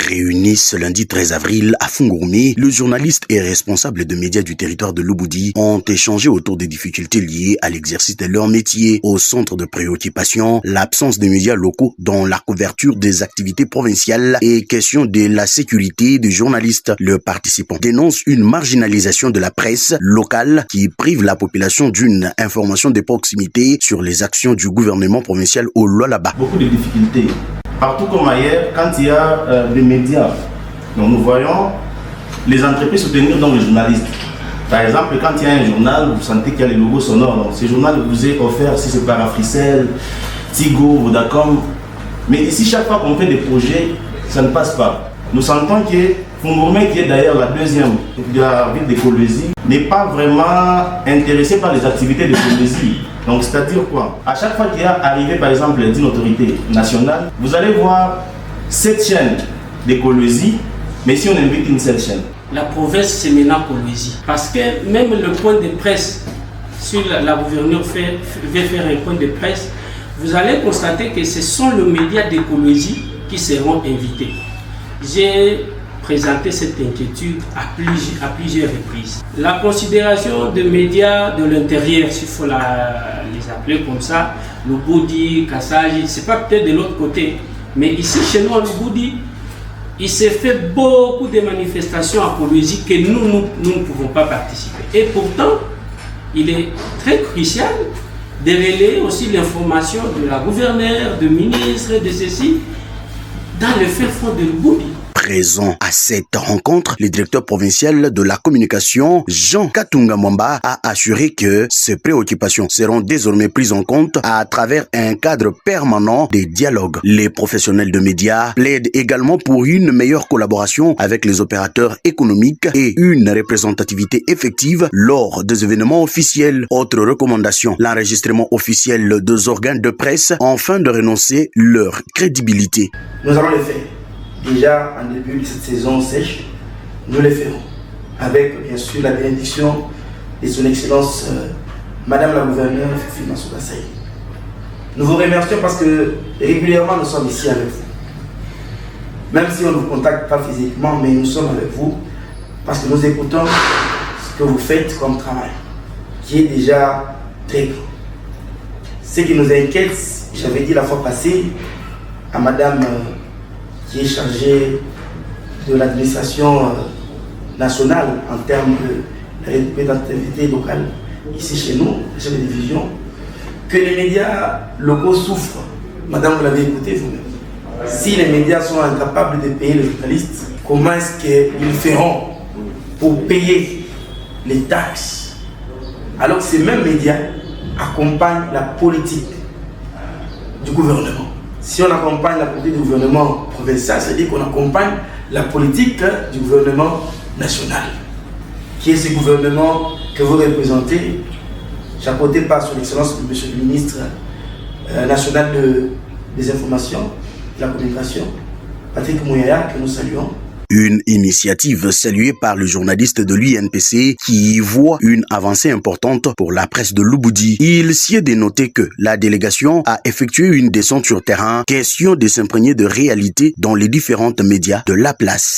Réunis ce lundi 13 avril à Fungourmi, le journaliste et responsable de médias du territoire de Lubudi ont échangé autour des difficultés liées à l'exercice de leur métier. Au centre de préoccupation, l'absence de médias locaux dans la couverture des activités provinciales et question de la sécurité des journalistes. Le participant dénonce une marginalisation de la presse locale qui prive la population d'une information de proximité sur les actions du gouvernement provincial au Lualaba. Beaucoup de difficultés. Partout comme ailleurs, quand il y a des médias, donc nous voyons les entreprises soutenir donc les journalistes. Par exemple, quand il y a un journal, vous sentez qu'il y a les logos sonores. Donc, ce journal vous est offert si c'est par Africell, Tigo, Vodacom. Mais ici, chaque fois qu'on fait des projets, ça ne passe pas. Nous sentons que Fungourmi, qui est d'ailleurs la deuxième de la ville de Kolwezi, n'est pas vraiment intéressé par les activités de Kolwezi. Donc, c'est-à-dire quoi? À chaque fois qu'il y a arrivé, par exemple, d'une autorité nationale, vous allez voir cette chaîne de Kolwezi, mais si on invite une seule chaîne. La province, c'est maintenant Kolwezi. Parce que même le point de presse, sur la gouverneure veut faire un point de presse, vous allez constater que ce sont les médias de Kolwezi qui seront invités. J'ai présenté cette inquiétude à plusieurs reprises. La considération des médias de l'intérieur, s'il faut les appeler comme ça, Lubudi, Kassaji, c'est pas peut-être de l'autre côté, mais ici chez nous à Lubudi, il s'est fait beaucoup de manifestations à Kolwezi que nous ne pouvons pas participer. Et pourtant, il est très crucial de relayer aussi l'information de la gouverneure, de ministre, de ceci, dans le fin fond de Lubudi. Présent à cette rencontre, le directeur provincial de la communication, Jean Katunga Mwamba, a assuré que ces préoccupations seront désormais prises en compte à travers un cadre permanent de dialogue. Les professionnels de médias plaident également pour une meilleure collaboration avec les opérateurs économiques et une représentativité effective lors des événements officiels. Autre recommandation, l'enregistrement officiel des organes de presse afin de renoncer leur crédibilité. Nous allons le faire. Déjà en début de cette saison sèche, nous le ferons, avec bien sûr la bénédiction de son Excellence Madame la Gouverneure Fifi Mansouda Saïd. Nous vous remercions parce que régulièrement nous sommes ici avec vous. Même si on ne vous contacte pas physiquement, mais nous sommes avec vous parce que nous écoutons ce que vous faites comme travail, qui est déjà très grand. Ce qui nous inquiète, j'avais dit la fois passée à Madame qui est chargé de l'administration nationale en termes de représentativité locale ici chez nous, chef de division, que les médias locaux souffrent. Madame, vous l'avez écouté vous-même. Si les médias sont incapables de payer les journalistes, comment est-ce qu'ils feront pour payer les taxes alors que ces mêmes médias accompagnent la politique du gouvernement? Si on accompagne la politique du gouvernement provincial, c'est-à-dire qu'on accompagne la politique du gouvernement national, qui est ce gouvernement que vous représentez, chapeauté par son Excellence, Monsieur le ministre national des informations, de la communication, Patrick Mouyaya, que nous saluons. Une initiative saluée par le journaliste de l'UNPC qui y voit une avancée importante pour la presse de Lubudi. Il s'y est dénoté que la délégation a effectué une descente sur terrain, question de s'imprégner de réalité dans les différents médias de la place.